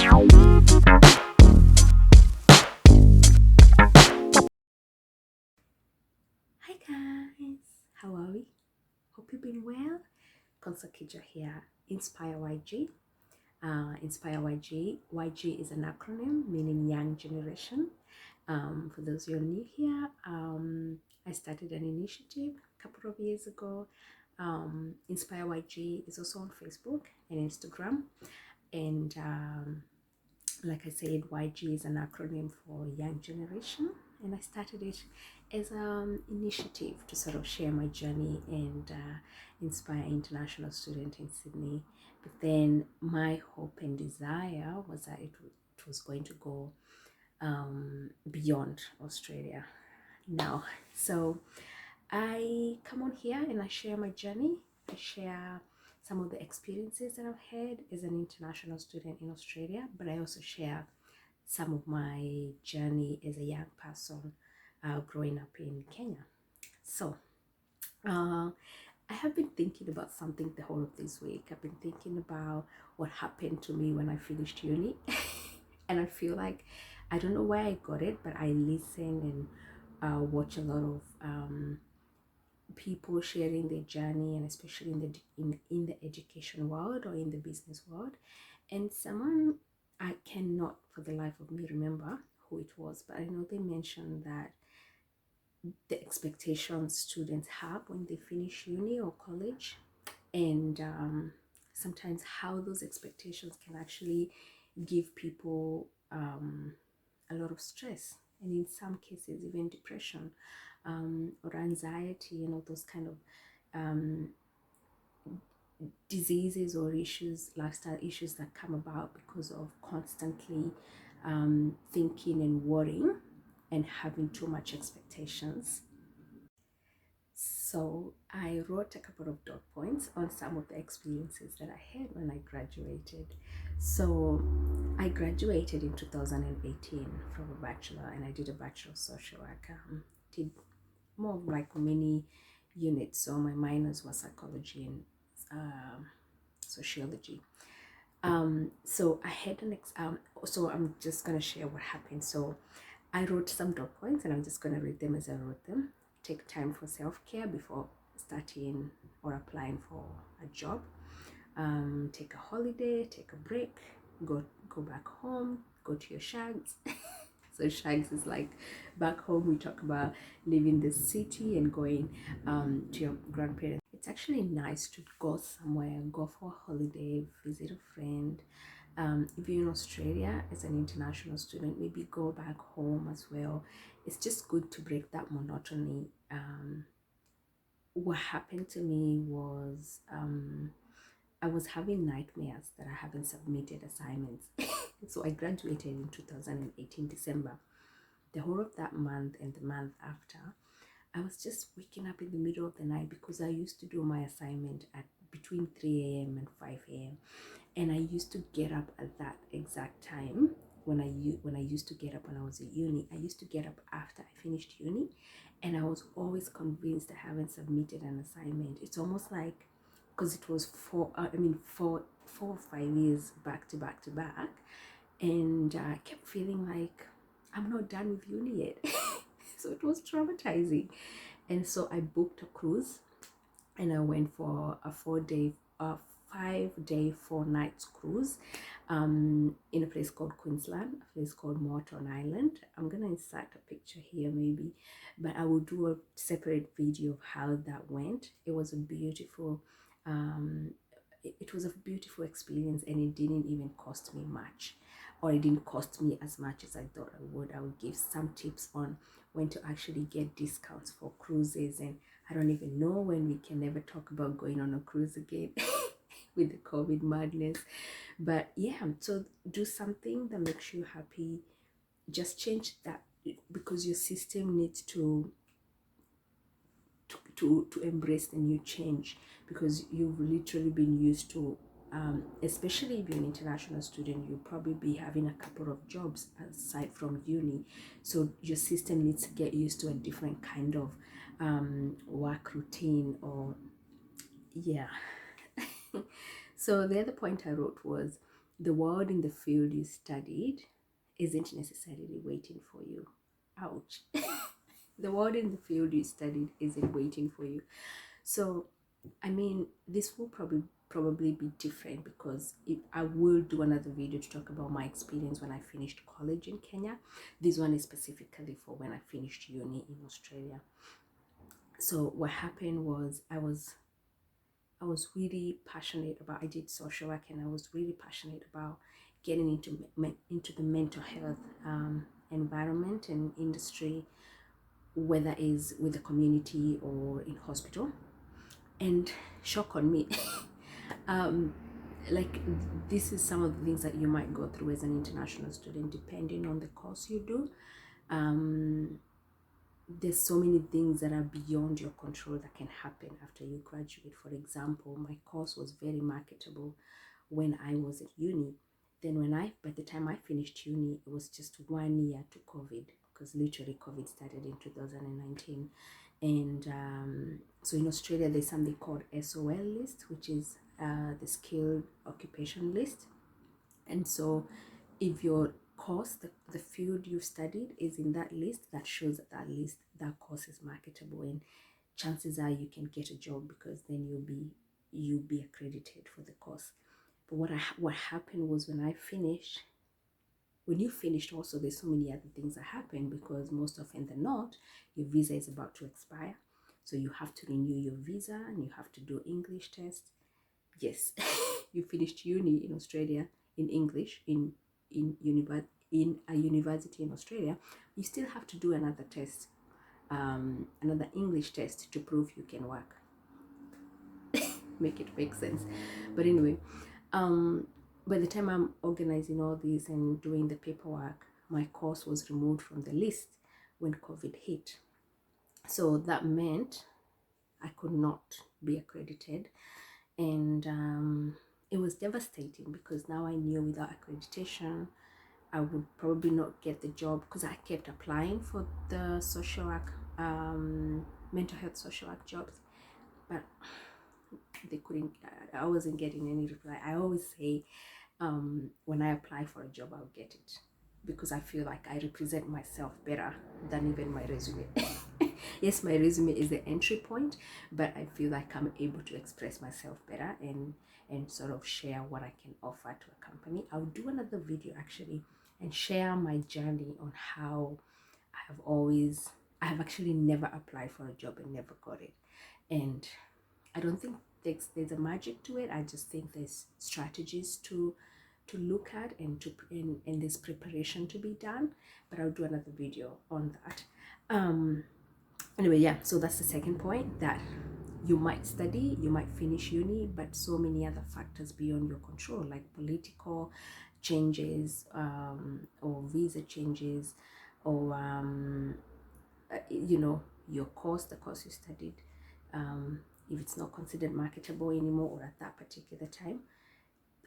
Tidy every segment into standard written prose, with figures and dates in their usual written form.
Hi guys, how are we? Hope you've been well. Konsakija here, Inspire YG. Inspire YG. YG is an acronym meaning Young Generation. For those who are new here, I started an initiative a couple of years ago. Inspire YG is also on Facebook and Instagram. And like I said, YG is an acronym for Young Generation, and I started it as an initiative to sort of share my journey and inspire international students in Sydney. But then my hope and desire was that it was going to go beyond Australia now. So I come on here and I share my journey. I share some of the experiences that I've had as an international student in Australia, but I also share some of my journey as a young person growing up in Kenya. So I have been thinking about something the whole of this week. I've been thinking about what happened to me when I finished uni. And I feel like, I don't know where I got it, but I listen and watch a lot of people sharing their journey, and especially in the education world or in the business world. And someone, I cannot for the life of me remember who it was, but I know they mentioned that the expectations students have when they finish uni or college, and sometimes how those expectations can actually give people a lot of stress, and in some cases even depression, or anxiety, and all those kind of diseases or issues, lifestyle issues that come about because of constantly thinking and worrying and having too much expectations. So I wrote a couple of dot points on some of the experiences that I had when I graduated. So I graduated in 2018 from a bachelor, and I did a bachelor of social work. Did more of like mini units. So my minors were psychology and sociology. So I had an so I'm just gonna share what happened. So I wrote some dot points, and I'm just gonna read them as I wrote them. Take time for self-care before starting or applying for a job. Take a holiday, take a break, go back home, go to your shags. So shags is like back home. We talk about leaving the city and going to your grandparents. It's actually nice to go somewhere, go for a holiday, visit a friend. If you're in Australia as an international student, maybe go back home as well. It's just good to break that monotony. What happened to me was I was having nightmares that I haven't submitted assignments. So I graduated in 2018 December. The whole of that month and the month after, I was just waking up in the middle of the night because I used to do my assignment at between 3 a.m. and 5 a.m. And I used to get up at that exact time when I used to get up when I was at uni. I used to get up after I finished uni, and I was always convinced I haven't submitted an assignment. It's almost like, because it was four or 5 years back to back to back, and I kept feeling like I'm not done with uni yet. So it was traumatizing. And so I booked a cruise, and I went for a 5 day 4 nights cruise in a place called Queensland, a place called Moreton Island. I'm gonna insert a picture here maybe, but I will do a separate video of how that went. It was a beautiful it was a beautiful experience, and it didn't even cost me much, or it didn't cost me as much as I thought I would. I would give some tips on when to actually get discounts for cruises, and I don't even know when we can never talk about going on a cruise again with the COVID madness. But yeah, so do something that makes you happy. Just change that, because your system needs to embrace the new change, because you've literally been used to especially if you're an international student, you'll probably be having a couple of jobs aside from uni. So your system needs to get used to a different kind of work routine, or yeah. So the other point I wrote was the world in the field you studied isn't necessarily waiting for you. Ouch. The world in the field you studied isn't waiting for you. So, I mean, this will probably be different because I will do another video to talk about my experience when I finished college in Kenya. This one is specifically for when I finished uni in Australia. So what happened was I was really passionate about, I did social work, and I was really passionate about getting into the mental health environment and industry, whether is with the community or in hospital. And shock on me, like, this is some of the things that you might go through as an international student, depending on the course you do. There's so many things that are beyond your control that can happen after you graduate. For example, my course was very marketable when I was at uni. Then by the time I finished uni, it was just 1 year to COVID, because literally COVID started in 2019. And so in Australia, there's something called SOL list, which is the skilled occupation list. And so if your course, the field you studied is in that list, that shows that course is marketable, and chances are you can get a job, because then you'll be accredited for the course. But what happened was, when you finished also, there's so many other things that happen, because most often than not, your visa is about to expire. So you have to renew your visa, and you have to do English tests. Yes, you finished uni in Australia in English, in a university in Australia, you still have to do another test, another English test, to prove you can work. Make it make sense. But anyway, by the time I'm organizing all this and doing the paperwork, my course was removed from the list when COVID hit. So that meant I could not be accredited, and it was devastating, because now I knew without accreditation I would probably not get the job, because I kept applying for the social work, mental health social work jobs, but they couldn't. I wasn't getting any reply. I always say, when I apply for a job, I'll get it, because I feel like I represent myself better than even my resume. Yes, my resume is the entry point, but I feel like I'm able to express myself better and sort of share what I can offer to a company. I'll do another video actually and share my journey on how I have actually never applied for a job and never got it. And I don't think there's a magic to it. I just think there's strategies to look at, and there's preparation to be done. But I'll do another video on that. Anyway, yeah, so that's the second point, that you might study, you might finish uni, but so many other factors beyond your control, like political changes, or visa changes, or your course, the course you studied, if it's not considered marketable anymore, or at that particular time,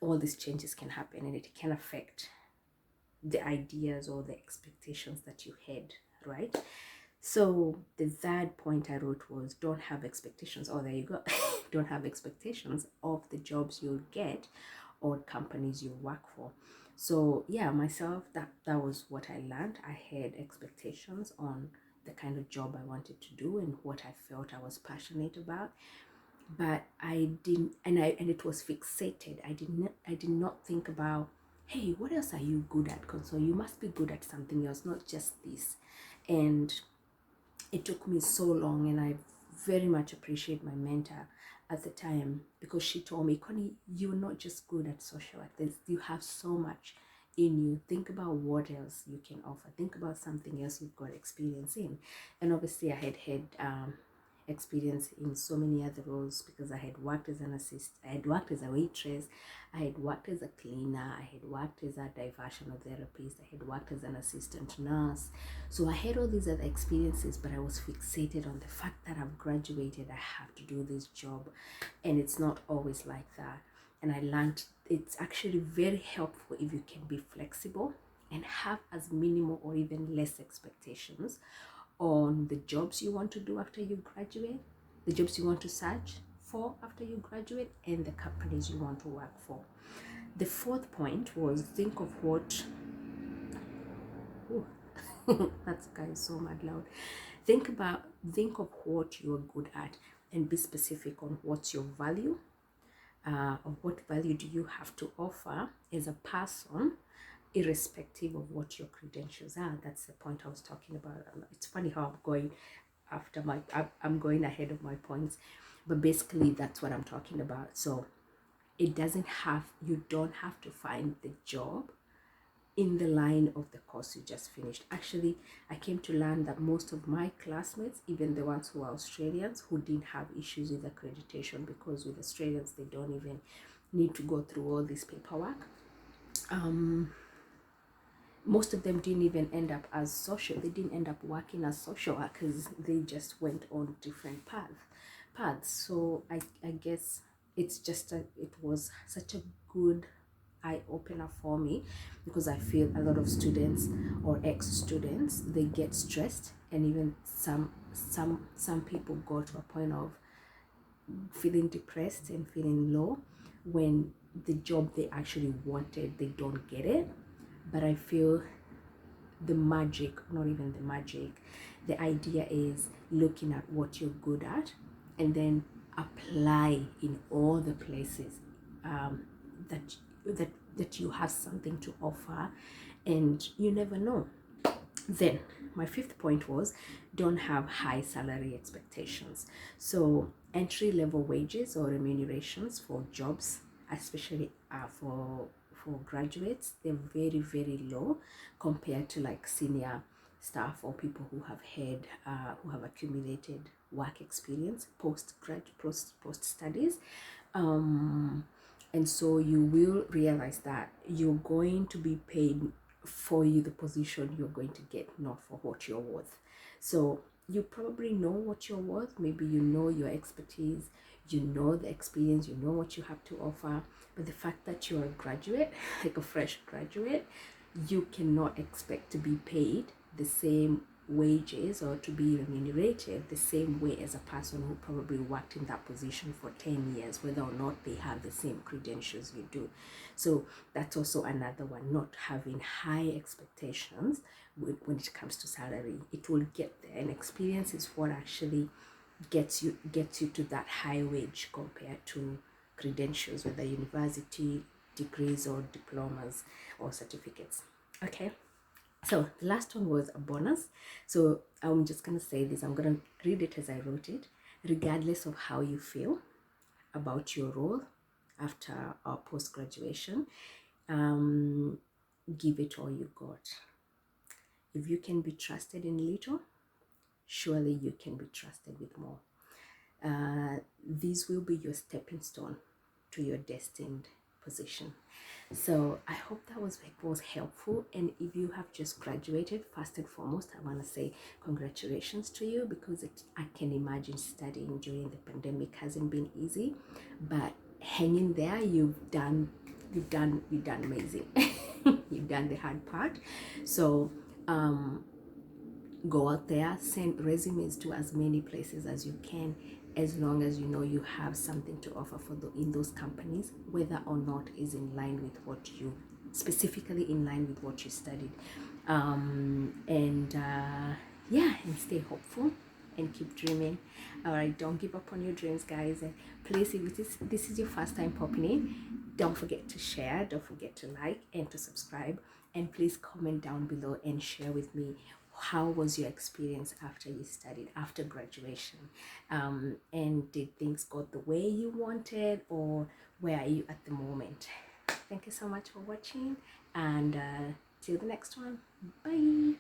all these changes can happen, and it can affect the ideas or the expectations that you had, right? So the third point I wrote was, don't have expectations. Oh, there you go. Don't have expectations of the jobs you'll get or companies you work for. So yeah, myself, that was what I learned. I had expectations on the kind of job I wanted to do and what I felt I was passionate about, but I didn't, and it was fixated. I did not think about, hey, what else are you good at? So you must be good at something else, not just this. And it took me so long, and I very much appreciate my mentor at the time, because she told me, Connie, you're not just good at social work. You have so much in you. Think about what else you can offer. Think about something else you've got experience in. And obviously I had experience in so many other roles, because I had worked as an assistant, I had worked as a waitress, I had worked as a cleaner, I had worked as a diversional therapist, I had worked as an assistant nurse. So I had all these other experiences, but I was fixated on the fact that I've graduated, I have to do this job, and it's not always like that. And I learned it's actually very helpful if you can be flexible and have as minimal or even less expectations on the jobs you want to do after you graduate, the jobs you want to search for after you graduate, and the companies you want to work for. The fourth point was think of what that guy is so mad loud. Think of what you're good at and be specific on what's your value, or what value do you have to offer as a person, irrespective of what your credentials are. That's the point I was talking about. It's funny how I'm going ahead of my points, but basically that's what I'm talking about. So you don't have to find the job in the line of the course you just finished. Actually, I came to learn that most of my classmates, even the ones who are Australians, who didn't have issues with accreditation, because with Australians they don't even need to go through all this paperwork. Most of them didn't even end up as social. They didn't end up working as social workers. They just went on different paths. So I guess it was such a good eye opener for me, because I feel a lot of students or ex-students, they get stressed, and even some people go to a point of feeling depressed and feeling low when the job they actually wanted, they don't get it. But I feel the idea is looking at what you're good at and then apply in all the places that you have something to offer, and you never know. Then my fifth point was don't have high salary expectations. So entry-level wages or remunerations for jobs, especially for graduates, they're very, very low compared to like senior staff or people who have accumulated work experience post studies. And so you will realize that you're going to be paid for the position you're going to get, not for what you're worth. So you probably know what you're worth. Maybe you know your expertise, you know the experience, you know what you have to offer. But the fact that you're a graduate, like a fresh graduate, you cannot expect to be paid the same wages or to be remunerated the same way as a person who probably worked in that position for 10 years, whether or not they have the same credentials you do. So that's also another one, not having high expectations when it comes to salary. It will get there, and experience is what actually gets you to that high wage compared to credentials, whether university degrees or diplomas or certificates. Okay, so the last one was a bonus. So I'm just going to say this, I'm going to read it as I wrote it. Regardless of how you feel about your role after our post-graduation, give it all you got. If you can be trusted in little, surely you can be trusted with more. These will be your stepping stone to your destined position. So I hope that was helpful. And if you have just graduated, first and foremost, I want to say congratulations to you, because I can imagine studying during the pandemic hasn't been easy, but hanging there, you've done amazing. You've done the hard part. So go out there, send resumes to as many places as you can, as long as you know you have something to offer in those companies, whether or not is in line with what you specifically in line with what you studied. And stay hopeful and keep dreaming. All right, don't give up on your dreams, guys. And please, if this is your first time popping in, don't forget to share, don't forget to like and to subscribe, and please comment down below and share with me, how was your experience after you studied, after graduation, and did things go the way you wanted, or where are you at the moment? Thank you so much for watching, and till the next one. Bye.